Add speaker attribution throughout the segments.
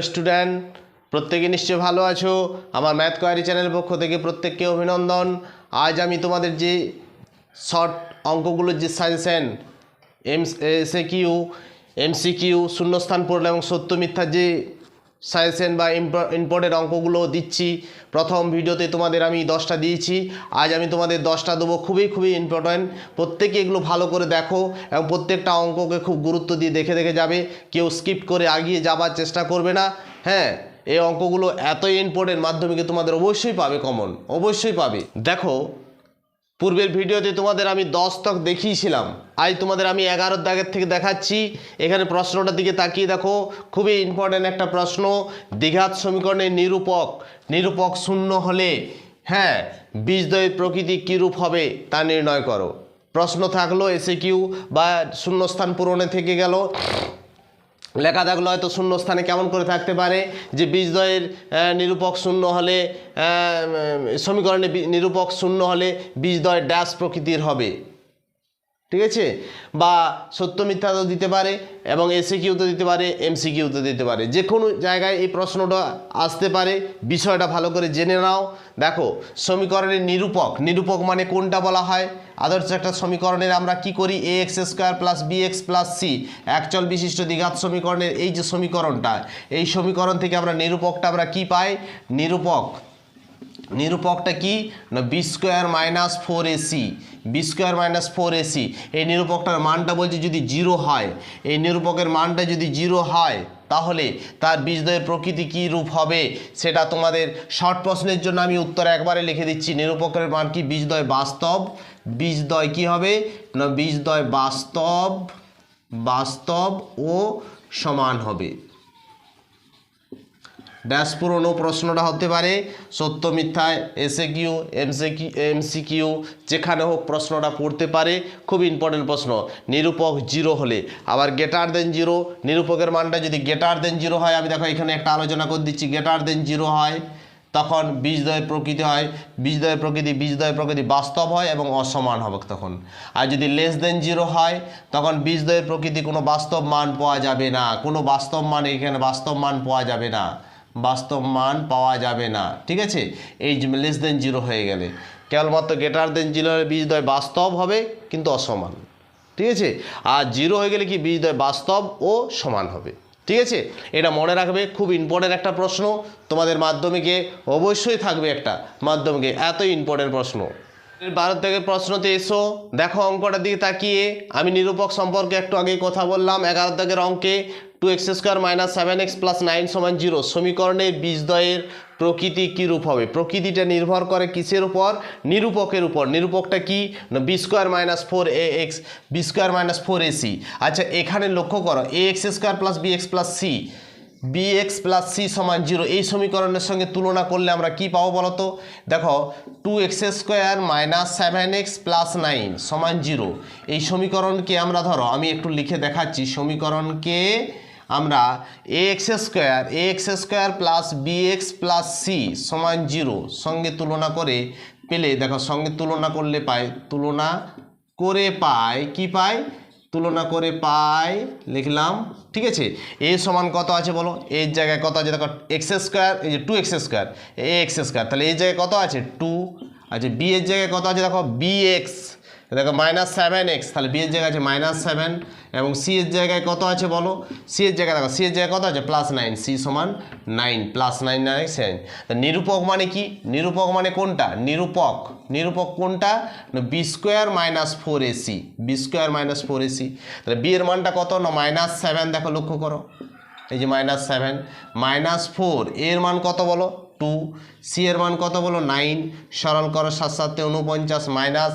Speaker 1: Student প্রত্যেকে নিশ্চয়ই ভালো আছো। আমার ম্যাথ কোয়ারি চ্যানেলের পক্ষ থেকে প্রত্যেককে অভিনন্দন। আজ আমি তোমাদের যে শর্ট অঙ্কগুলোর যে সাজেশন এসএকিউ এমসিকিউ শূন্যস্থান পূরণ এবং সত্য মিথ্যার যে সাজেশন বা ইম্পর্টেন্ট অঙ্কগুলো দিচ্ছি। প্রথম ভিডিওতে তোমাদের আমি 10টা দিয়েছি, আজ আমি তোমাদের 10টা দেবো, খুবই ইম্পর্টেন্ট। প্রত্যেকে এগুলো ভালো করে দেখো এবং প্রত্যেকটা অঙ্ককে খুব গুরুত্ব দিয়ে দেখে যাবে, কেউ স্কিপ করে এগিয়ে যাবার চেষ্টা করবে না। হ্যাঁ, এই অঙ্কগুলো এতই ইম্পর্টেন্ট, মাধ্যমিকে তোমাদের অবশ্যই পাবে, কমন অবশ্যই পাবে। দেখো, পূর্বের ভিডিওতে তোমাদের আমি 10 তক দেখিয়েছিলাম, আজ তোমাদের আমি 11 দাগের থেকে দেখাচ্ছি। এখানে প্রশ্নটার দিকে তাকিয়ে দেখো, খুবই ইম্পর্টেন্ট একটা প্রশ্ন। দ্বিঘাত সমীকরণের নিরূপক শূন্য হলে হ্যাঁ বীজদ্বয়ের প্রকৃতি কীরূপ হবে তা নির্ণয় করো। প্রশ্ন থাকলো এসএকিউ বা শূন্যস্থান পূরণে থেকে গেল, লেখা থাকলো হয়তো শূন্যস্থানে কেমন করে থাকতে পারে যে বীজদ্বয়ের নিরূপক শূন্য হলে সমীকরণে নিরূপক শূন্য হলে বীজদ্বয় ড্যাশ প্রকৃতির হবে, ঠিক আছে। বা সত্য মিথ্যা তো দিতে পারে এবং এসএকিউ তো দিতে পারে, এমসিকিউ তো দিতে পারে, যে কোনো জায়গায় এই প্রশ্নটা আসতে পারে। বিষয়টা ভালো করে জেনে নাও। দেখো, সমীকরণের নিরূপক মানে কোনটা বলা হয়? আদর্শ একটা সমীকরণের আমরা কি করি, a x square plus b x plus c একচল বিশিষ্ট দ্বিঘাত সমীকরণের এই যে সমীকরণটা, এই সমীকরণ থেকে আমরা নিরূপকটা আমরা কি পাই? নিরূপকটা কি না b square minus 4ac, b square minus 4ac। এই নিরূপকটার মানটা বলছে যদি 0 হয়, এই নিরূপকের মানটা যদি 0 হয় তাহলে তার বীজদ্বয়ের প্রকৃতি কী রূপ হবে সেটা তোমাদের শর্ট প্রশ্নের জন্য আমি উত্তর একবারে লিখে দিচ্ছি। নিরূপকের মান কি? বীজদ্বয় বীজদ্বয় কি হবে না বীজদ্বয় বাস্তব ও সমান হবে। ড্যাশ পূরণ প্রশ্নটা হতে পারে সত্য মিথ্যায়, এসএকিউ এমসিকিউ যেখানে হোক প্রশ্নটা পড়তে পারে। খুব ইম্পর্টেন্ট প্রশ্ন। নিরূপক 0 হলে, আবার গ্রেটার দেন 0, নিরূপকের মানটা যদি গ্রেটার দেন 0 হয়, আমি দেখো এখানে একটা আলোচনা করে দিচ্ছি, গ্রেটার দেন 0 হয় তখন বীজদ্বয়ের প্রকৃতি হয়, বীজদ্বয়ের প্রকৃতি বাস্তব হয় এবং অসমান হবে তখন। আর যদি লেস দেন 0 হয় তখন বীজদ্বয়ের প্রকৃতি কোনো বাস্তব মান পাওয়া যাবে না, কোনো বাস্তব মান এখানে বাস্তব মান পাওয়া যাবে না, ঠিক আছে। এই লেস দেন 0 হয়ে গেলে, কেবলমাত্র গ্রেটার দেন 0 হলে বীজদ্বয় বাস্তব হবে কিন্তু অসমান, ঠিক আছে। আর 0 হয়ে গেলে কি বীজদ্বয় বাস্তব ও সমান হবে, ঠিক আছে। এটা মনে রাখবে, খুব ইম্পর্টেন্ট একটা প্রশ্ন তোমাদের মাধ্যমিকে অবশ্যই থাকবে, একটা মাধ্যমিকে এতই ইম্পর্টেন্ট প্রশ্ন। 12 থেকে প্রশ্নতে এসো, দেখো অঙ্কটার দিকে তাকিয়ে। আমি নিরূপক সম্পর্কে একটু আগেই কথা বললাম। 11 দাগের অঙ্কে 2x square minus 7x plus 9 সমান 0 সমীকরণের বীজদ্বয়ের প্রকৃতি কীরূপ হবে? প্রকৃতিটা নির্ভর করে কিসের উপর? নিরূপকের উপর। নিরূপকটা কি না b square minus 4ax, b square minus 4ac। আচ্ছা, এখানে লক্ষ্য করো ax square plus bx plus c, bx plus c সমান 0। এই সমীকরণের সঙ্গে তুলনা করলে আমরা কি পাবো বলো তো? দেখো, 2x square minus 7x plus 9 সমান 0। এই সমীকরণকে আমরা, ধরো আমি একটু লিখে দেখাচ্ছি, সমীকরণকে আমরা ax square plus bx plus c সমান 0 সঙ্গে তুলনা করে পেলে, দেখো সঙ্গে তুলনা করলে তুলনা করে পাই লিখলাম, ঠিক আছে। এ সমান কত আছে বলো? এর জায়গায় কত আছে? দেখো এক্স স্কোয়ার, এই যে 2x স্কোয়ার, এক্স স্কোয়ার, তাহলে এই জায়গায় কত আছে? 2। আচ্ছা, বি এর জায়গায় কত আছে? দেখো bx, দেখো মাইনাস 7x, তাহলে বি এর জায়গায় আছে মাইনাস 7 এবং সি এর জায়গায় কত আছে বলো? সি এর জায়গায় দেখো, সি এর জায়গায় কত আছে? প্লাস 9, সি সমান 9 প্লাস 9 9। নিরূপক মানে কি? নিরূপক মানে কোনটা? নিরূপক কোনটা? B square minus 4ac, b square minus 4ac। তাহলে বি এর মানটা কত না মাইনাস 7, দেখো লক্ষ্য করো, এই যে মাইনাস 7 মাইনাস 4, এর মান কত বলো? 2, সি এর মান কত বলো? 9। সরল করো, 7 7 49 মাইনাস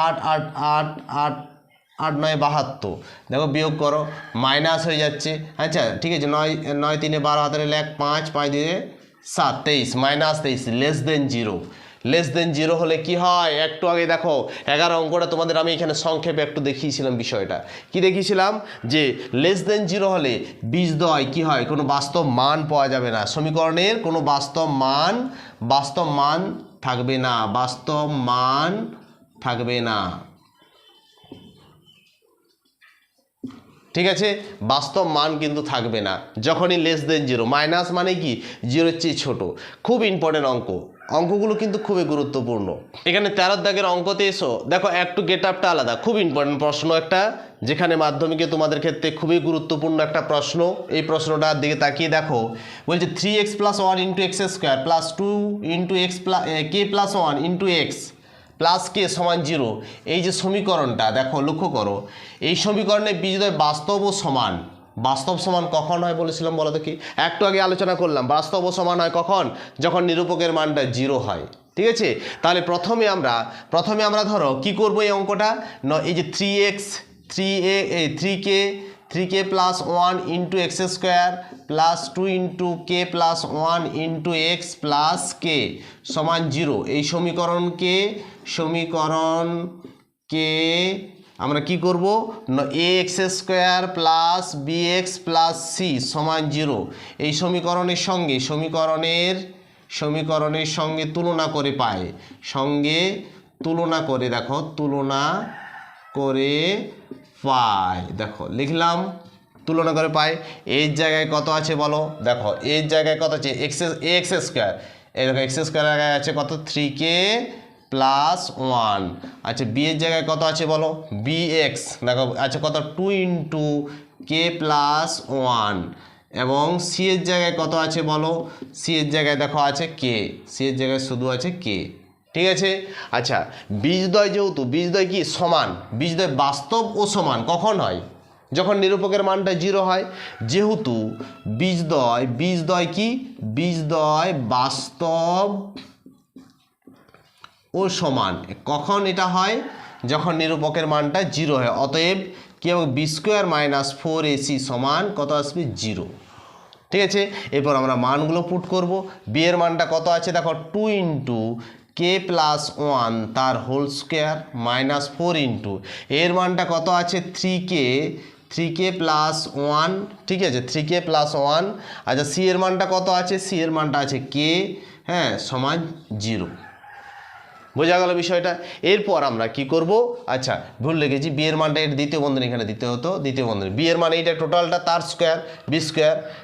Speaker 1: 8 8 8 8 8 9 72, দেখো বিয়োগ করো, মাইনাস হয়ে যাচ্ছে। আচ্ছা ঠিক আছে, 9 9 3 12 হাতের 1 5 5 2 7 23 মাইনাস 23 লেস দেন 0 হলে কি হয়? একটু আগে দেখো 11 অঙ্কটা তোমাদের আমি এখানে সংক্ষেপে একটু দেখিয়েছিলাম। বিষয়টা কি দেখিয়েছিলাম? যে লেস দেন 0 হলে বীজদ্বয় কি হয়? কোনো বাস্তব মান পাওয়া যাবে না, সমীকরণের কোনো বাস্তব মান থাকবে না, ঠিক আছে, বাস্তব মান কিন্তু থাকবে না যখনই লেস দেন জিরো। মাইনাস মানে কি, জিরোর চেয়ে ছোট। খুব ইম্পর্টেন্ট অঙ্ক, অঙ্কগুলো কিন্তু খুবই গুরুত্বপূর্ণ। এখানে 13 দাগের অঙ্কতে এসো, দেখো একটু গেট আপটা আলাদা, খুব ইম্পর্টেন্ট প্রশ্ন একটা, যেখানে মাধ্যমিকে তোমাদের ক্ষেত্রে খুবই গুরুত্বপূর্ণ একটা প্রশ্ন। এই প্রশ্নটার দিকে তাকিয়ে দেখো, বলছে 3x + 1 × x² + 2 × x k + 1 × x plus কে সমান 0, এই যে সমীকরণটা দেখো, লক্ষ্য করো, এই সমীকরণে বীজদ্বয় বাস্তব ও সমান। বাস্তব সমান কখন হয় বলেছিলাম বলো দেখি, একটু আগে আলোচনা করলাম। বাস্তব ও সমান হয় কখন, যখন নিরূপকের মানটা 0 হয়। ঠিক আছে, তাহলে প্রথমে আমরা ধরো কি করব এই অঙ্কটা, এই যে 3k + 1 × x² + 2 × k + 1 × x + k সমান 0, এই সমীকরণকে আমরা কি করব, ax² + bx + c সমান 0, এই সমীকরণের সঙ্গে তুলনা করে পায়, দেখো লিখলাম তুলনা করে পাই। এর জায়গায় কত আছে বলো, দেখো এর জায়গায় কত আছে, ax², এই দেখো x² জায়গায় আছে কত, 3k + 1। আচ্ছা বি এর জায়গায় কত আছে বলো, bx দেখো আছে কত, 2 × k + 1, এবং সি এর জায়গায় কত আছে বলো, সি এর জায়গায় দেখো আছে k, সি এর জায়গায় শুধু আছে k। ঠিক আছে, আচ্ছা বীজদ্বয়, যেহেতু বীজদ্বয় কি সমান, বীজদ্বয় বাস্তব ও সমান কখন হয়, যখন নিরূপকের মানটা 0 হয়। যেহেতু বীজদ্বয় কি, বীজদ্বয় বাস্তব ও সমান, কখন এটা হয়, যখন নিরূপকের মানটা 0 হয়। অতএব কি হবে, b² - 4ac সমান কত আসবে, 0। ঠিক আছে, এরপর আমরা মানগুলো পুট করব। বি এর মানটা কত আছে দেখো, 2 × k + 1 তার হোল স্কোয়ার - 4 এর মানটা কত আছে, 3k + 1। ঠিক আছে, 3k + 1। আচ্ছা সি এর মানটা কত আছে, সি এর মানটা আছে k, হ্যাঁ, সমান 0। বোঝা গেল বিষয়টা। এরপর আমরা কি করব, আচ্ছা ভুল লিখেছি, বি এর মানটা এর দ্বিতীয় বন্ধনী, এখানে দিতে হতো দ্বিতীয় বন্ধনী, বি এর মানে এইটা টোটালটা তার স্কোয়ার, b²।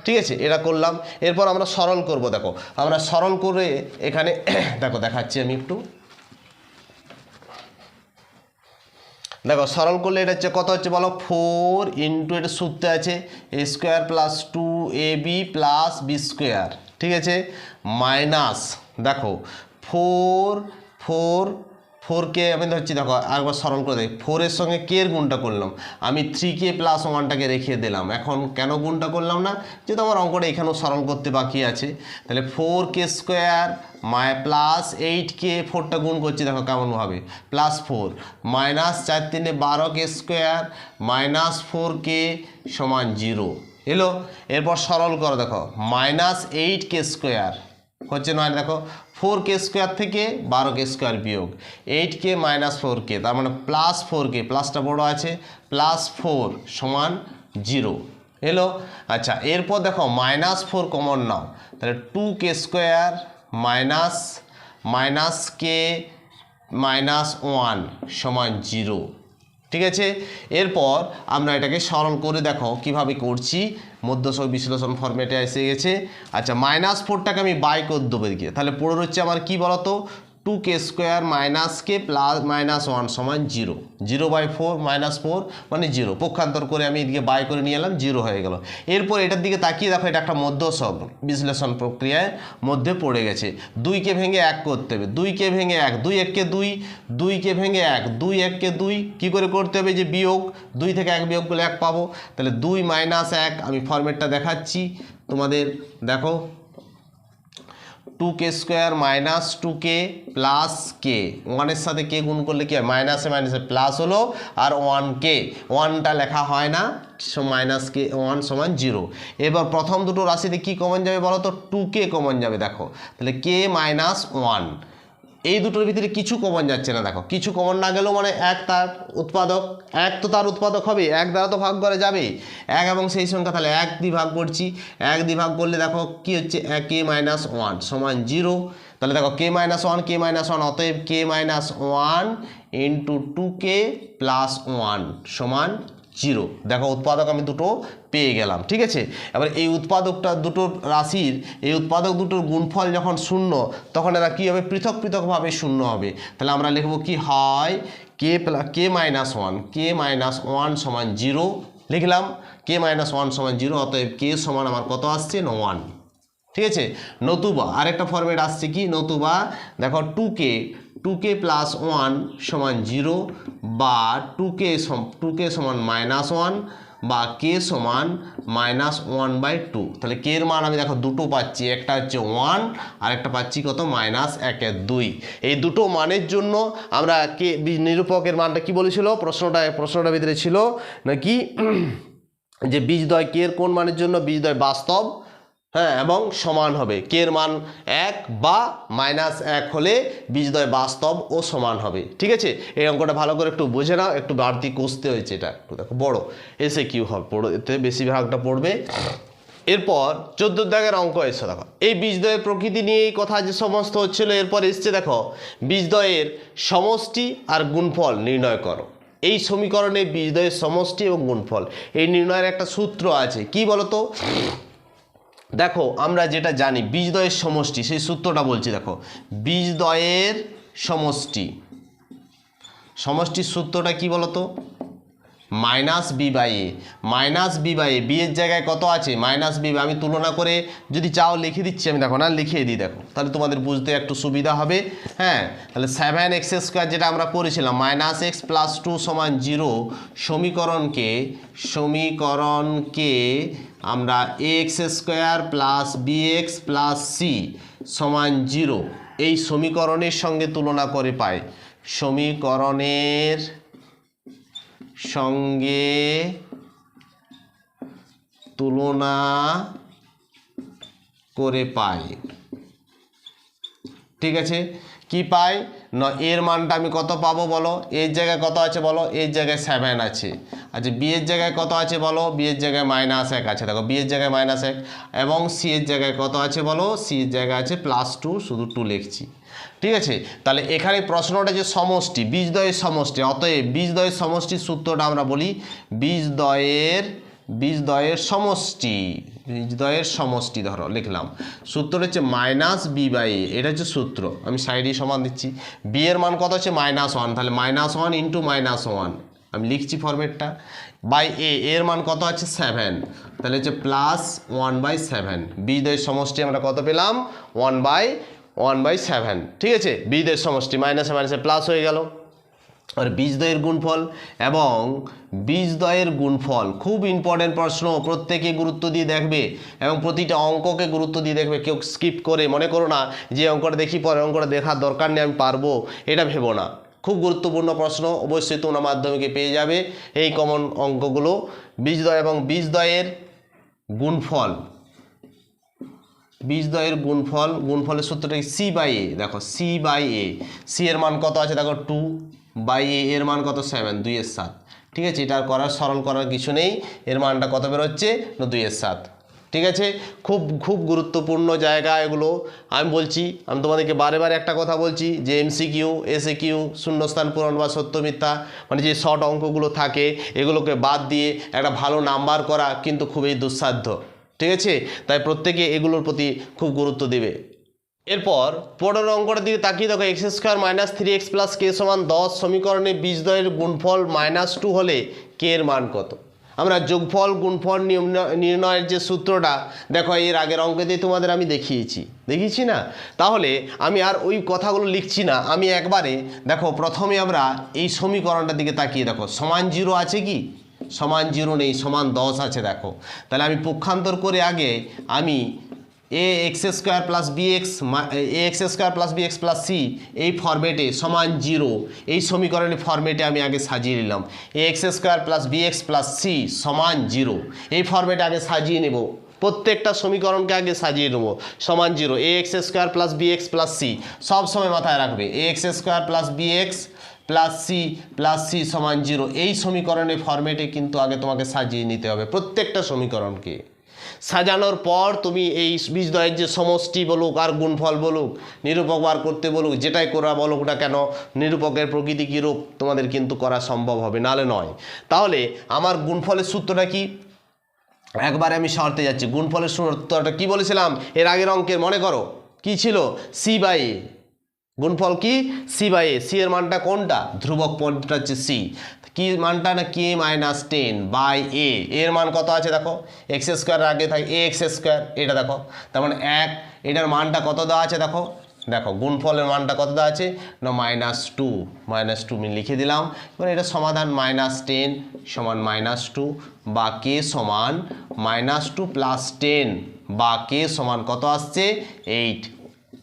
Speaker 1: ঠিক আছে, এটা করলাম। এরপর আমরা সরল করব, দেখো আমরা সরল করে এখানে দেখো দেখাচ্ছি আমি একটু, দেখো সরল করলে এটা হচ্ছে কত হচ্ছে বলো, 4 × এটা সূত্রে আছে a² + 2ab + b²। ঠিক আছে, মাইনাস দেখো 4কে আমি ধরছি, দেখো আরেকবার সরল করে দেখি, 4 এর সঙ্গে কে এর গুণটা করলাম, আমি 3k + 1টাকে রেখে দিলাম। এখন কেন গুণটা করলাম না, যেহেতু আমার অঙ্কটা এখানেও সরল করতে বাকি আছে, তাহলে 4k² + 8k, 4টা গুণ করছি দেখো কেমনভাবে, +4 -4 × 3 = 12k² - 4k সমান 0 এলো। এরপর সরল করো, দেখো -8k² হচ্ছে 9, দেখো 4k² থেকে 12k² বিয়োগ 8k - 4k, তার মানে +4k, প্লাসটা বড় আছে, +4 সমান 0 এলো। আচ্ছা এরপর দেখো -4 কমন নাও, তাহলে 2k² - k - 1 সমান 0। ঠিক আছে, এরপর আমরা এটাকে সরল করে দেখো কিভাবে করছি, মধ্যসহ বিশ্লেষণ ফরম্যাটে এসে গেছে। আচ্ছা -4টাকে আমি বাই করে দেবো এদিকে, তাহলে পড়ে রচ্ছে আমার কি বলতো, 2k² - k + -1 সমান 0, 0/4 -4 মানে 0, পক্ষান্তর করে আমি এদিকে বাই করে নিয়ে এলাম, 0 হয়ে গেল। এরপর এটার দিকে তাকিয়ে দেখো, এটা একটা মধ্যসহ বিশ্লেষণ প্রক্রিয়ায় মধ্যে পড়ে গেছে। 2কে ভেঙে 1 করতে হবে, 2কে ভেঙে 1, 2 1 কে 2, 2কে ভেঙে 1, 2 1 কে 2, কী করে করতে হবে, যে বিয়োগ, 2 থেকে 1 বিয়োগ করলে 1 পাবো, তাহলে 2 - 1, আমি ফরম্যাটটা দেখাচ্ছি তোমাদের, দেখো 2k² - 2k + k, 1-এর সাথে k গুণ করলে কি হয়, মাইনাসে মাইনাসে প্লাস হলো, আর 1k, 1টা লেখা হয় না, -k 1 সমান 0। এবার প্রথম দুটো রাশিতে কি কমন যাবে বলো তো, 2k কমন যাবে, দেখো তাহলে k - 1, এই দুটোর ভিতরে কিছু কমন যাচ্ছে না, দেখো কিছু কমন না গেলেও মানে 1 তার উৎপাদক, 1 তো তার উৎপাদক হবে, 1 দ্বারা তো ভাগ করে যাবে 1, এবং সেই সংখ্যা তাহলে 1 দিয়ে ভাগ করছি, 1 দিয়ে ভাগ করলে দেখো কি হচ্ছে, k - 1 সমান 0। তাহলে দেখো k - 1, k - 1, অতএব k - 1 × 2k + 1 সমান জিরো। দেখো উৎপাদক আমি দুটো পেয়ে গেলাম, ঠিক আছে। এবার এই উৎপাদকটা দুটো রাশির এই উৎপাদক দুটোর গুণফল যখন শূন্য তখন এরা কী হবে, পৃথক পৃথকভাবে শূন্য হবে। তাহলে আমরা লিখবো কি হয়, কে মাইনাস ওয়ান সমান জিরো লিখলাম, কে মাইনাস ওয়ান সমান জিরো, অতএব কে সমান আমার কত আসছে না 1, ঠিক আছে। নতুবা আরেকটা ফরম্যাট আসছে কি, নতুবা দেখো 2k প্লাস 1 সমান 0 বা 2k সমান -1 বা k সমান -1/2। তাহলে k এর মান আমি দেখো দুটো পাচ্ছি, একটা হচ্ছে 1 আর একটা পাচ্ছি কত -1/2। এই দুটো মানের জন্য আমরা কে নিরূপকের মানটা কি বলেছিল, প্রশ্নটা ভিতরে ছিল নাকি যে বীজদ্বয় কে এর কোন মানের জন্য বীজদ্বয় বাস্তব, হ্যাঁ, এবং সমান হবে। কে এর মান 1 বা -1 হলে বীজদ্বয় বাস্তব ও সমান হবে, ঠিক আছে। এই অঙ্কটা ভালো করে একটু বুঝে নাও, একটু বাড়তি কষতে হয়েছে, এটা একটু দেখো বড় এসে কিউ হবে, পড়ো এতে বেশিরভাগটা পড়বে। এরপর 14 দাগের অঙ্ক এসে দেখো, এই বীজদ্বয়ের প্রকৃতি নিয়ে এই কথা যে সমস্ত হচ্ছিল, এরপর এসছে দেখো বীজদ্বয়ের সমষ্টি আর গুণফল নির্ণয় করো। এই সমীকরণে বীজদ্বয়ের সমষ্টি এবং গুণফল এই নির্ণয়ের একটা সূত্র আছে, কি বলতো। দেখো আমরা যেটা জানি বীজদ্বয়ের সমষ্টি, সেই সূত্রটা বলছি দেখো। বীজদ্বয়ের সমষ্টির সূত্রটা কি বলতো, -b/a বি এর জায়গায় কত আছে -b, আমি তুলনা করে যদি চাও লিখে দিচ্ছি, আমি দেখো না লিখিয়ে দিই, দেখো তাহলে তোমাদের বুঝতে একটু সুবিধা হবে। হ্যাঁ, তাহলে 7x² যেটা আমরা করেছিলাম -x + 2 = 0 সমীকরণকে আমরা ax² + bx + c = 0 এই সমীকরণের সঙ্গে তুলনা করে পাই, সমীকরণের সঙ্গে তুলনা করে পাই, ঠিক আছে। কি পাই না, এর মানটা আমি কত পাবো বলো, এর জায়গায় কত আছে বলো, এর জায়গায় 7 আছে। আচ্ছা বি এর জায়গায় কত আছে বলো, বি এর জায়গায় -1 আছে, দেখো বি এর জায়গায় -1 এবং সি এর জায়গায় কত আছে বলো, সি এর জায়গায় আছে +2, শুধু 2 লিখছি, ঠিক আছে। তাহলে এখানে প্রশ্নটা যে সমষ্টি, বীজদ্বয়ের সমষ্টি, অতএব বীজদ্বয়ের সমষ্টির সূত্রটা আমরা বলি বীজদ্বয়ের সমষ্টি ধরো লিখলাম, সূত্রটা হচ্ছে -b/a, এটা হচ্ছে সূত্র। আমি সাইডে সমান দিচ্ছি, বি এর মান কত হচ্ছে -1, তাহলে -1 × -1 আমি লিখছি ফরম্যাটটা, বাই এর মান কত আছে 7, তাহলে হচ্ছে +1/7। বীজদ্বয়ের সমষ্টি আমরা কত পেলাম 1/7, ঠিক আছে। বীজদ্বয়ের সমষ্টি মাইনাসে প্লাস হয়ে গেল। আর বীজদ্বয়ের গুণফল এবং বীজদ্বয়ের গুণফল খুব ইম্পর্টেন্ট প্রশ্ন, প্রত্যেকে গুরুত্ব দিয়ে দেখবে এবং প্রতিটা অঙ্ককে গুরুত্ব দিয়ে দেখবে, কেউ স্কিপ করে মনে করো না যে অঙ্কটা দেখি পরে অঙ্কটা দেখার দরকার নেই, আমি পারবো, এটা ভেবো না। খুব গুরুত্বপূর্ণ প্রশ্ন, অবশ্যই তোমরা মাধ্যমিকে পেয়ে যাবে এই কমন অঙ্কগুলো। বীজদ্বয় এবং বীজদ্বয়ের গুণফলের সূত্রটা c/a, দেখো c/a, c এর মান কত আছে দেখো 2/a, এর মান কত 7, 2/7, ঠিক আছে। এটা সরল করার কিছু নেই, এর মানটা কত বেরোচ্ছে না 2/7, ঠিক আছে। খুব গুরুত্বপূর্ণ জায়গা এগুলো। আমি তোমাদেরকে বারে একটা কথা বলছি যে MCQ SAQ শূন্যস্থান পূরণ বা সত্য মিথ্যা মানে যে শর্ট অঙ্কগুলো থাকে এগুলোকে বাদ দিয়ে একটা ভালো নাম্বার করা কিন্তু খুবই দুঃসাধ্য, ঠিক আছে। তাই প্রত্যেকে এগুলোর প্রতি খুব গুরুত্ব দেবে। এরপর 15 অঙ্কটার দিকে তাকিয়ে দেখো, x² - 3x + k = 10 সমীকরণে বীজদ্বয়ের গুণফল -2 হলে k এর মান কত। আমরা যোগফল গুণফল নির্ণয়ের যে সূত্রটা দেখো এর আগের অঙ্কেতেই তোমাদের আমি দেখিয়েছি না, তাহলে আমি আর ওই কথাগুলো লিখছি না, আমি একবারে দেখো প্রথমে আমরা এই সমীকরণটার দিকে তাকিয়ে দেখো, =0 আছে কি, =0 নেই, =10 আছে দেখো। তাহলে আমি পক্ষান্তর করে আগে আমি ax² + bx + c এই ফরম্যাটে =0 এই সমীকরণের ফরম্যাটে আমি আগে সাজিয়ে নিলাম, ax² + bx + c =0 এই ফরম্যাটে আগে সাজিয়ে নেব, প্রত্যেকটা সমীকরণকে আগে সাজিয়ে নেব =0, ax² + bx + c সব সময় মাথায় রাখবে, ax² + bx + c = 0 এই সমীকরণের ফরম্যাটে কিন্তু আগে তোমাকে সাজিয়ে নিতে হবে প্রত্যেকটা সমীকরণকে। সাজানোর পর তুমি এই বীজদ্বয়ের যে সমষ্টি বলুক আর গুণফল বলুক, নিরূপক বার করতে বলুক, যেটাই করা বলুক না কেন, নিরূপকের প্রকৃতি কী রূপ তোমাদের কিন্তু করা সম্ভব হবে, নাহলে নয়। তাহলে আমার গুণফলের সূত্রটা কি, একবারে আমি শর্তে যাচ্ছি। গুণফলের সূত্রটা কি বলেছিলাম এর আগের অঙ্কের, মনে করো কি ছিল, সি বাই এ। গুণফল কি, সি বাই এ। সি এর মানটা কোনটা, ধ্রুবক পদটা হচ্ছে সি। কি মানটা না, কে মাইনাস 10 বাই এ। এর মান কত আছে দেখো, এক্স স্কোয়ারের আগে থাকে এ এক্স স্কোয়ার, এটা দেখো, তার মানে 1। এটার মানটা কত দেওয়া আছে দেখো, দেখো গুণফলের মানটা কত দেওয়া আছে না -2। -2 আমি লিখে দিলাম। এবার এটা সমাধান -10 সমান -2 বা কে সমান -2 প্লাস 10 বা কে সমান কত আসছে 8।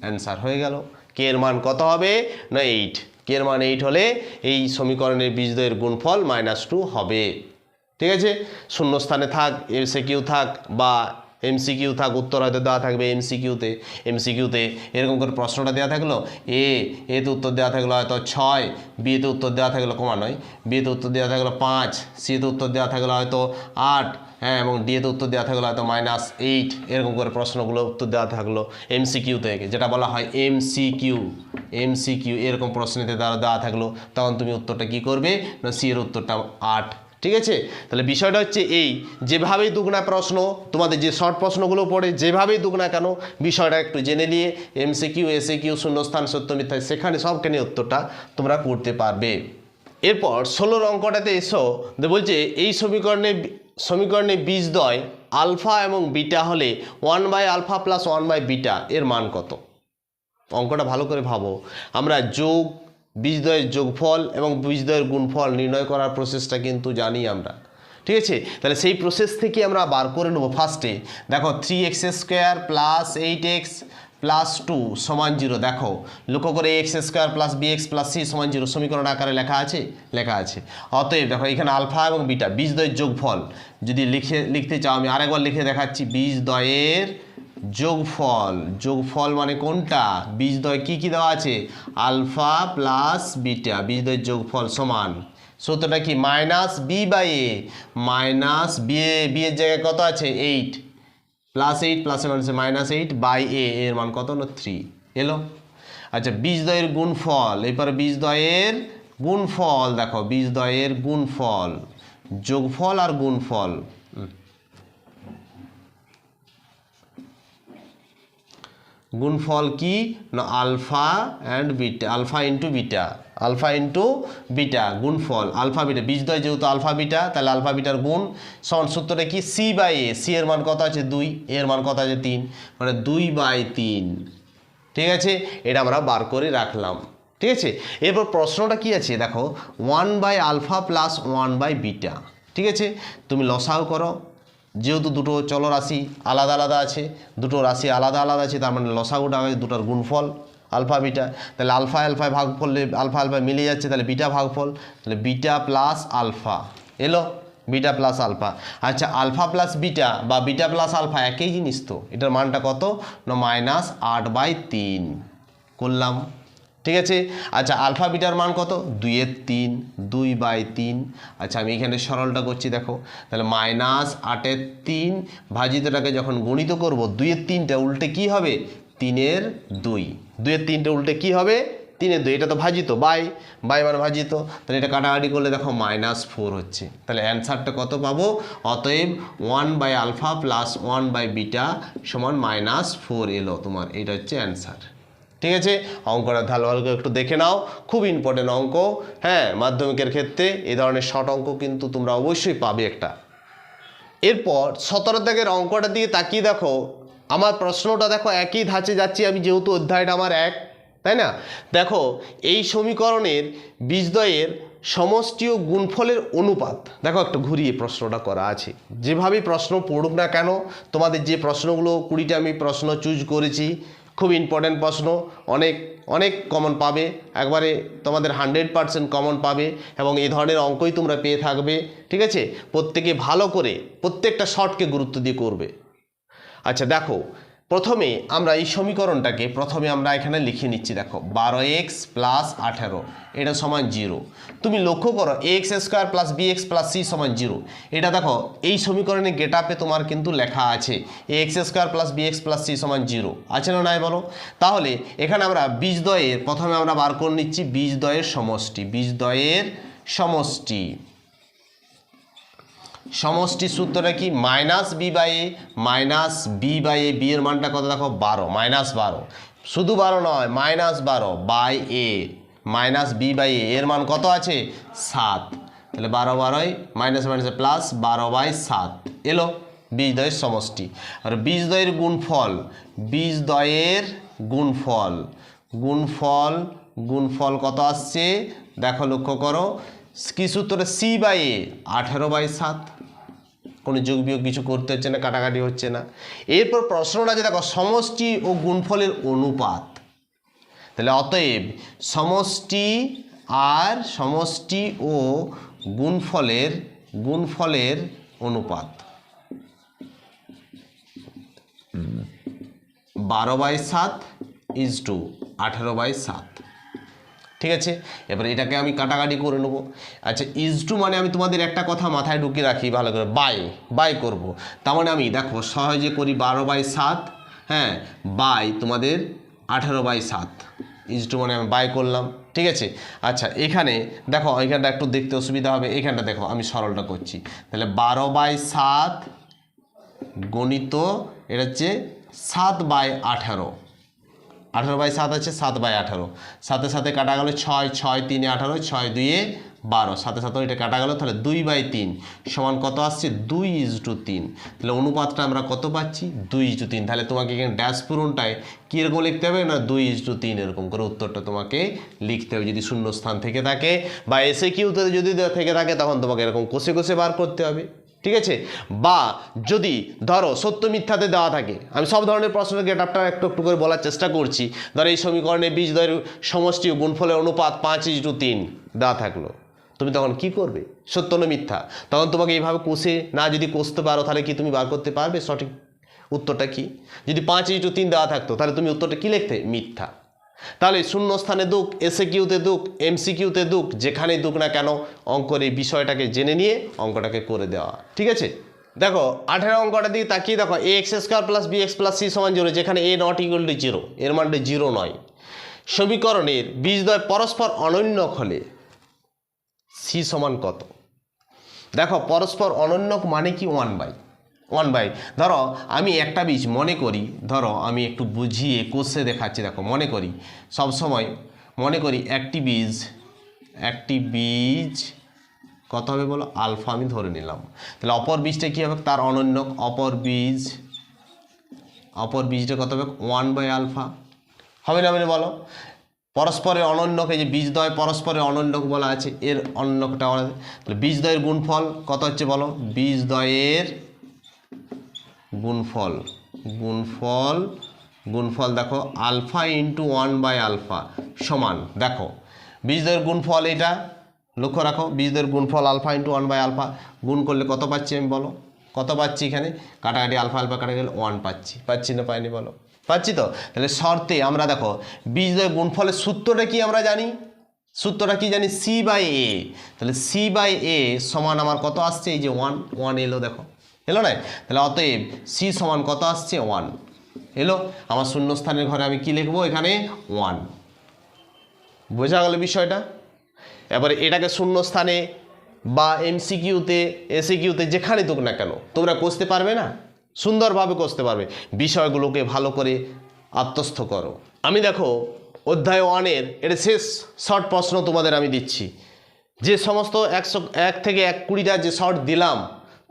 Speaker 1: অ্যান্সার হয়ে গেল। কে এর মান কত হবে না 8। কে এর মান 8 হলে এই সমীকরণের বীজদ্বয়ের গুণফল -2 হবে। ঠিক আছে, শূন্যস্থানে থাক, এমসিকিউ থাক বা এমসিকিউ থাক, উত্তর হয়তো দেওয়া থাকবে এমসিকিউতে এরকম করে প্রশ্নটা দেওয়া থাকলো, এতে উত্তর দেওয়া থাকলো হয়তো 6, বিতে উত্তর দেওয়া থাকলো বিতে উত্তর দেওয়া থাকলো 5, সিতে উত্তর দেওয়া থাকলো হয়তো 8, হ্যাঁ, এবং ডিএতে উত্তর দেওয়া থাকলো হয়তো -8। এরকম করে প্রশ্নগুলো উত্তর দেওয়া থাকলো এমসিকিউ থেকে, যেটা বলা হয় এমসিকিউ এরকম প্রশ্নেতে দেওয়া থাকলো, তখন তুমি উত্তরটা কি করবে না সি এর উত্তরটা 8। ঠিক আছে, তাহলে বিষয়টা হচ্ছে এই, যেভাবেই দুগনা প্রশ্ন তোমাদের যে শর্ট প্রশ্নগুলো পড়ে, যেভাবেই দুগনা কেন বিষয়টা একটু জেনে নিয়ে এমসিকিউ এসিকিউ শূন্যস্থান সত্য মিথ্যা সেখানে সবখানে উত্তরটা তোমরা করতে পারবে। এরপর 16 অঙ্কটাতে এসো, বলছে এই সমীকরণে বীজদ্বয় আলফা এবং বিটা হলে 1/α + 1/β এর মান কত। অঙ্কটা ভালো করে ভাবো। আমরা যোগ, বীজদ্বয়ের যোগফল এবং বীজদ্বয়ের গুণফল নির্ণয় করার প্রসেসটা কিন্তু জানি আমরা। ঠিক আছে, তাহলে সেই প্রসেস থেকে আমরা বার করে নেবো। ফার্স্টে দেখো 3x² + 8x + 2 = 0। দেখো লক্ষ্য করে a² + bx + c = 0 সমীকরণ আকারে লেখা আছে। অতএব দেখো এখানে আলফা এবং বিটা বীজদ্বয়ের যোগফল যদি লিখতে চাও, আমি আরেকবার লিখে দেখাচ্ছি। বীজদ্বয়ের যোগফল মানে কোনটা, বীজদ্বয় কি দেওয়া আছে, আলফা প্লাস বিটা, বীজদ্বয়ের যোগফল সমান সূত্রটা কি -b/a, -b এর জায়গায় কত আছে 8 + 8 প্লাস -8/a এর মান কত না 3 এলো। আচ্ছা, বীজদ্বয়ের গুণফল, এরপরে বীজদ্বয়ের গুণফল দেখো, বীজদ্বয়ের গুণফল, যোগফল আর গুণফল। গুণফল কি না alpha and beta, alpha into beta গুণফল আলফা বিটা। বীজদ্বয় যেহেতু আলফা বিটা, তাহলে আলফা বিটার গুণ সমান সূত্রটা কি c/a। সি এর মান কত আছে 2, এর মান কত আছে 3, মানে 2/3। ঠিক আছে, এটা আমরা বার করে রাখলাম। ঠিক আছে, এরপর প্রশ্নটা কি আছে দেখো, 1/α + 1/β। ঠিক আছে, তুমি লসাগু করো, যেহেতু দুটো চলরাশি আলাদা আলাদা আছে, তার মানে লসাগুটা হবে দুটোর গুণফল আলফা বিটা। তাহলে আলফা ভাগ করলে আলফা মিলে যাচ্ছে, তাহলে বিটা ভাগফল, তাহলে বিটা প্লাস আলফা এলো, বিটা প্লাস আলফা। আচ্ছা, আলফা প্লাস বিটা বা বিটা প্লাস আলফা একই জিনিস তো, এটার মানটা কত না -8/3 করলাম। ঠিক আছে, আচ্ছা আলফা বিটার মান কত 2/3, 2/3। আচ্ছা, আমি এখানে সরলটা করছি দেখো, তাহলে -8/3 ভাজিতটাকে যখন গণিত করব 2/3টা উল্টে কি হবে 3/2, 2/3টা উল্টে কি হবে 3/2, এটা তো ভাজিত বাই মানে ভাজিত, তাহলে এটা কাটাকাটি করলে দেখো -4 হচ্ছে। তাহলে অ্যান্সারটা কত পাবো, অতএব 1/α + 1/β সমান -4 এলো তোমার, এটা হচ্ছে অ্যান্সার। ঠিক আছে, অঙ্কটা ভালো করে একটু দেখে নাও, খুব ইম্পর্টেন্ট অঙ্ক। হ্যাঁ, মাধ্যমিকের ক্ষেত্রে এই ধরনের শর্ট অঙ্ক কিন্তু তোমরা অবশ্যই পাবে একটা। এরপর 17 দাগের অঙ্কটা দিয়ে তাকিয়ে দেখো, আমার প্রশ্নটা দেখো একই ধাঁচে যাচ্ছি আমি, যেহেতু অধ্যায়টা আমার এক, তাই না। দেখো এই সমীকরণের বীজদ্বয়ের সমষ্টি ও গুণফলের অনুপাত, দেখো একটু ঘুরিয়ে প্রশ্নটা করা আছে। যেভাবেই প্রশ্ন পড়ুক না কেন, তোমাদের যে প্রশ্নগুলো 20টা আমি প্রশ্ন চুজ করেছি, খুব ইম্পর্ট্যান্ট প্রশ্ন, অনেক কমন পাবে, একবারে তোমাদের 100% কমন পাবে, এবং এই ধরনের অঙ্কই তোমরা পেয়ে থাকবে। ঠিক আছে, প্রত্যেকে ভালো করে প্রত্যেকটা শর্টকে গুরুত্ব দিয়ে করবে। আচ্ছা দেখো, প্রথমে আমরা এই সমীকরণটাকে আমরা এখানে লিখে নিচ্ছি। দেখো 12x প্লাস 18 এটা সমান 0। তুমি লক্ষ্য করো ax square plus bx plus c সমান 0। এটা দেখো এই সমীকরণে গেট আপে তোমার কিন্তু লেখা আছে ax square plus bx plus c সমান 0 আছে না নাই বলো? তাহলে এখানে আমরা বীজদ্বয়ের প্রথমে আমরা বার করে নিচ্ছি বীজদ্বয়ের সমষ্টি সূত্রটা কি minus b by a b এর মানটা কত দেখো 12 -12 শুধু 12 নয় -12 by a minus b by এর মান কত আছে 7। তাহলে 12 12 মাইনাস মাইনাসে প্লাস 12/7 এলো বীজদ্বয়ের সমষ্টি। আর বীজদ্বয়ের গুণফল কত আসছে দেখো লক্ষ্য করো কি সূত্রে সি বাই এ 18/7। কোনো যোগ বিয়োগ কিছু করতে হচ্ছে না, কাটাকাটি হচ্ছে না। এরপর প্রশ্নটা যে দেখো সমষ্টি ও গুণফলের অনুপাত। তাহলে অতএব সমষ্টি ও গুণফলের অনুপাত 12/7 = 18/7। ঠিক আছে, এবার এটাকে আমি কাটাকাটি করে নেবো। আচ্ছা ইজটু মানে আমি তোমাদের একটা কথা মাথায় ঢুকিয়ে রাখি ভালো করে, বাই করব। তার মানে আমি দেখো সহজে করি 12/7 হ্যাঁ বাই তোমাদের 18/7 ইজটু মানে আমি বাই করলাম। ঠিক আছে, আচ্ছা এখানে দেখো এখানটা একটু দেখতে অসুবিধা হবে, এখানটা দেখো আমি সরলটা করছি। তাহলে 12/7 গণিত এটা হচ্ছে 7/18 18/7 আছে 7/18 সাথে সাথে কাটা গেল 6 6 3 18 6 2 12 সাথে সাথে এটা কাটা গেল। তাহলে 2/3 সমান কত আসছে 2:3। তাহলে অনুপাতটা আমরা কত পাচ্ছি 2:3। তাহলে তোমাকে এখানে ড্যাশ পূরণটায় কীরকম লিখতে হবে না 2:3 এরকম করে উত্তরটা তোমাকে লিখতে হবে। যদি শূন্যস্থান থেকে থাকে বা এসে কিউতে যদি থেকে থাকে তখন তোমাকে এরকম কষে বার করতে হবে। ঠিক আছে, বা যদি ধরো সত্য মিথ্যাতে দেওয়া থাকে, আমি সব ধরনের প্রশ্নের গেট আপটা একটু করে বলার চেষ্টা করছি। ধরো এই সমীকরণে বীজদ্বয়ের সমষ্টি ও গুণফলের অনুপাত 5:3 দেওয়া থাকলো, তুমি তখন কি করবে সত্য না মিথ্যা? তখন তোমাকে এইভাবে যদি কষতে পারো তাহলে কি তুমি বার করতে পারবে সঠিক উত্তরটা কি? যদি 5:3 দেওয়া থাকতো তাহলে তুমি উত্তরটা কি লিখতে মিথ্যা। তাহলে শূন্যস্থানে দুক, এসে কিউতে দুক, এমসিকিউতে দুক, যেখানেই দুক না কেন অঙ্কের এই বিষয়টাকে জেনে নিয়ে অঙ্কটাকে করে দেওয়া। ঠিক আছে, দেখো 18 অঙ্কটার দিকে তাকিয়ে দেখো ax square plus bx plus c সমান 0 যেখানে a ≠ 0 এর মানটা 0 নয়। সমীকরণের বীজদ্বয় পরস্পর অনন্যক হলে c সমান কত? দেখো পরস্পর অনন্যক মানে কি 1/1 ধরো আমি একটা বীজ মনে করি, ধরো আমি একটু বুঝিয়ে কোষে দেখাচ্ছি। দেখো সবসময় মনে করি একটি বীজ কত হবে বলো আলফা আমি ধরে নিলাম। তাহলে অপর বীজটা কী হবে তার অনন্যক, অপর বীজটা কত হবে 1/α হবে না বলো? পরস্পরের অনন্যক, এই যে বীজদ্বয় পরস্পরের অনন্যক বলা আছে, এর অনন্যকটা তাহলে বীজদ্বয়ের গুণফল কত হচ্ছে বলো? বীজদ্বয়ের গুণফল দেখো আলফা ইন্টু 1/α সমান, দেখো বীজদ্বয়ের গুণফল এটা লক্ষ্য রাখো, বীজদ্বয়ের গুণফল আলফা ইন্টু 1/α গুণ করলে কত পাচ্ছি আমি বলো? কত পাচ্ছি এখানে কাটাকাটি আলফা কাটা গেলে 1 পাচ্ছি না পাইনি বলো? পাচ্ছি তো। তাহলে শর্তে আমরা দেখো বীজদ্বয়ের গুণফলের সূত্রটা কি আমরা জানি, c/a। তাহলে c/a সমান আমার কত আসছে এই যে 1 এলো, দেখো এলো না? তাহলে অতএব c সমান কত আসছে 1 এলো। আমার শূন্যস্থানের ঘরে আমি কি লিখবো এখানে 1। বোঝা গেল বিষয়টা? এবারে এটাকে শূন্যস্থানে বা এমসিকিউতে এসিকিউতে যেখানে দুক না কেন তোমরা কষতে পারবে না, সুন্দরভাবে কষতে পারবে। বিষয়গুলোকে ভালো করে আত্মস্থ করো। আমি দেখো অধ্যায় 1-এর এটা শেষ শর্ট প্রশ্ন তোমাদের আমি দিচ্ছি। যে সমস্ত 1 থেকে 120টা যে শর্ট দিলাম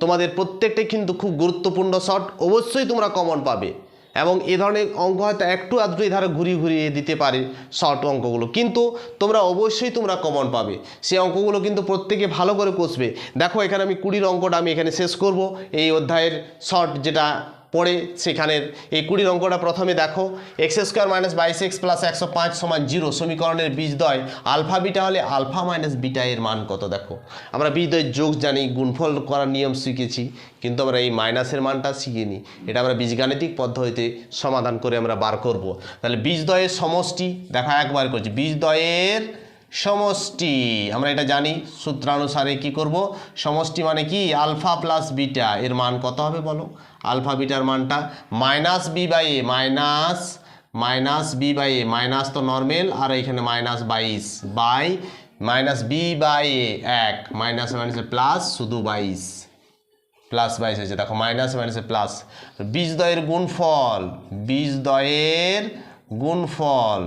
Speaker 1: তোমাদের প্রত্যেকটাই কিন্তু খুব গুরুত্বপূর্ণ শর্ট, অবশ্যই তোমরা কমন পাবে। এবং এ ধরনের অঙ্ক হয়তো একটু আধটু ধারে ঘুরিয়ে দিতে পারে শর্ট অঙ্কগুলো, কিন্তু তোমরা অবশ্যই কমন পাবে। সেই অঙ্কগুলো কিন্তু প্রত্যেকে ভালো করে কষবে। দেখো এখানে আমি 20 অঙ্কটা আমি এখানে শেষ করব এই অধ্যায়ের শর্ট যেটা পড়ে সেখানের এই 20 অঙ্কটা প্রথমে দেখো। X square minus 22x plus 105 সমান 0 সমীকরণের বীজদ্বয় আলফা বিটা হলে আলফা মাইনাস বিটা এর মান কত? দেখো আমরা বীজদ্বয়ের যোগ জানি, গুণফল করার নিয়ম শিখেছি, কিন্তু আমরা এই মাইনাসের মানটা শিখিনি। এটা আমরা বীজগাণিতিক পদ্ধতিতে সমাধান করে আমরা বার করব। তাহলে বীজদ্বয়ের সমষ্টি দেখা একবার করছি, বীজদ্বয়ের সমষ্টি আমরা এটা জানি সূত্রানুসারে কি করব, সমষ্টি মানে কি আলফা প্লাস বিটা এর মান কত হবে বলো? আলফা বিটার মানটা minus b by a, minus b by a, minus তো নর্মাল আর এখানে minus 22 by minus b by a 1, minus মাইনাসে প্লাস শুধু 22 প্লাস 22 হয়েছে। দেখো মাইনাস মাইনাসে প্লাস, বীজদ্বয়ের গুণফল, বীজদ্বয়ের গুণফল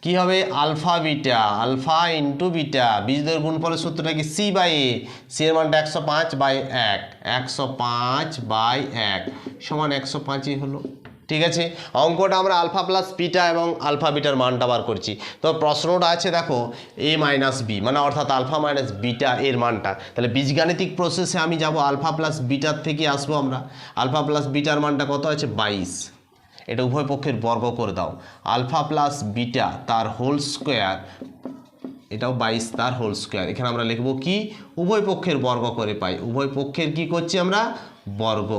Speaker 1: কি হবে? Alpha beta, alpha into beta. বীজদ্বয়ের গুণফলের সূত্রটা কি? সি বাই এ, সি এর মানটা 105 বাই 1, 105 বাই 1 সমান 105ই হলো। ঠিক আছে, অঙ্কটা আমরা আলফা প্লাস বিটা এবং আলফা বিটার মানটা বার করছি। তো প্রশ্নটা আছে দেখো এ মাইনাস বি, মানে অর্থাৎ আলফা মাইনাস বিটা এর মানটা। তাহলে বীজগাণিতিক প্রসেসে আমি যাব আলফা প্লাস বিটার থেকে আসবো আমরা। আলফা প্লাস বিটার মানটা কত আছে? 22। এটা উভয় পক্ষের বর্গ করে দাও, আলফা প্লাস বিটা তার হোল স্কোয়ার, এটাও 22 তার হোল স্কোয়ার। এখানে আমরা লিখব কি? উভয় পক্ষের বর্গ করে পাই, উভয় পক্ষের কি করছি আমরা? বর্গ।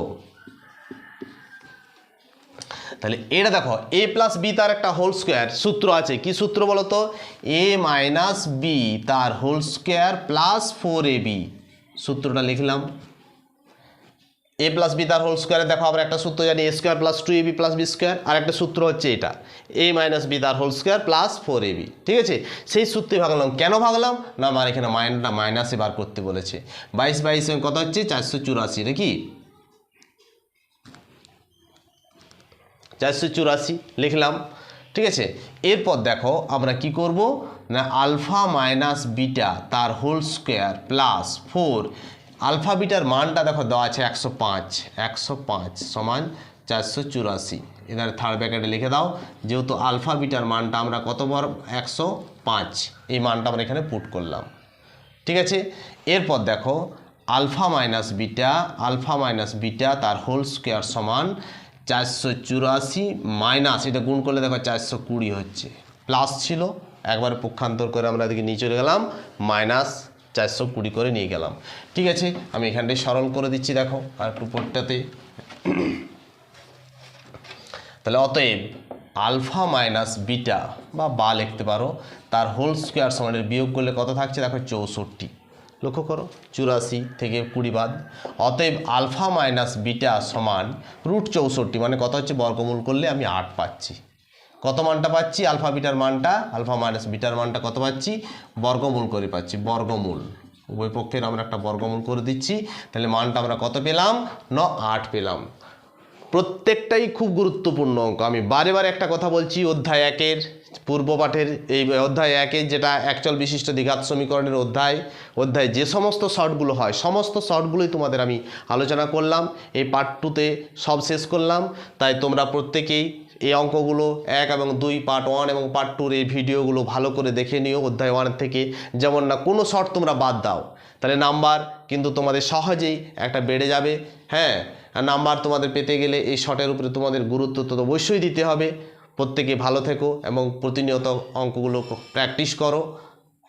Speaker 1: তাহলে এটা দেখো এ প্লাস বি তার একটা হোল স্কোয়ার সূত্র আছে, কি সূত্র বলো তো? এ মাইনাস বি তার হোল স্কোয়ার প্লাস 4ab, সূত্রটা লিখলাম। এ প্লাস বি তার হোল স্কোয়ারে দেখো আমরা একটা সূত্র জানি, a square plus 2ab plus b square, আর একটা সূত্র হচ্ছে এটা এ মাইনাস বি তার হোল স্কোয়ার প্লাস 4ab। ঠিক আছে, সেই সূত্রে ভাগলাম। কেন ভাগলাম না, আমার এখানে মাইনাসে বার করতে বলেছে। 22 কত হচ্ছে? 484 নাকি? 484 লিখলাম। ঠিক আছে, এরপর দেখো আমরা কি করব না, আলফা মাইনাস বিটা তার হোল স্কোয়ার প্লাস 4, আলফা বিটার মানটা দেখো দেওয়া আছে 105 সমান 484। এবার থার্ড ব্র্যাকেটে লিখে দাও, যেহেতু আলফা বিটার মানটা আমরা কত বার? 105, এই মানটা আমরা এখানে পুট করলাম। ঠিক আছে, এরপর দেখো আলফা মাইনাস বিটা তার হোল স্কোয়ার সমান 484 মাইনাস, এটা গুণ করলে দেখো 420 হচ্ছে, প্লাস ছিল একবার পক্ষান্তর করে আমরা এদিকে নিয়ে চলে গেলাম, মাইনাস 420 করে নিয়ে গেলাম। ঠিক আছে, আমি এখানটায় সরল করে দিচ্ছি দেখো আর একটু পরটাতে। তাহলে অতএব আলফা মাইনাস বিটা বা লিখতে পারো তার হোল স্কোয়ার সমানের বিয়োগ করলে কত থাকছে দেখো 64। লক্ষ্য করো 84 থেকে 20 বাদ, অতএব আলফা মাইনাস বিটা সমান √64, মানে কত হচ্ছে? বর্গমূল করলে আমি 8 পাচ্ছি। কত মানটা পাচ্ছি? আলফা বিটার মানটা, আলফা মাইনাস বিটার মানটা কত পাচ্ছি? বর্গমূল করে পাচ্ছি, বর্গমূল। উভয় পক্ষের আমরা একটা বর্গমূল করে দিচ্ছি, তাহলে মানটা আমরা কত পেলাম? 8 পেলাম। প্রত্যেকটাই খুব গুরুত্বপূর্ণ অঙ্ক। আমি বারে বারে একটা কথা বলছি, অধ্যায় 1-এর পূর্ব পাঠের এই অধ্যায় 1-এর যেটা একচল বিশিষ্ট দ্বিঘাত সমীকরণের অধ্যায় যে সমস্ত শর্টগুলো হয় সমস্ত শর্টগুলোই তোমাদের আমি আলোচনা করলাম। এই পার্ট 2-তে সব শেষ করলাম। তাই তোমরা প্রত্যেকেই এই অঙ্কগুলো 1 এবং 2 পার্ট 1 এবং পার্ট 2-র এই ভিডিওগুলো ভালো করে দেখে নিও অধ্যায় 1 থেকে, যেমন না কোনো শর্ট তোমরা বাদ দাও, তাহলে নাম্বার কিন্তু তোমাদের সহজেই একটা বেড়ে যাবে। হ্যাঁ, নাম্বার তোমাদের পেতে গেলে এই শর্টের উপরে তোমাদের গুরুত্ব তো অবশ্যই দিতে হবে। প্রত্যেকে ভালো থেকো এবং প্রতিনিয়ত অঙ্কগুলো প্র্যাকটিস করো।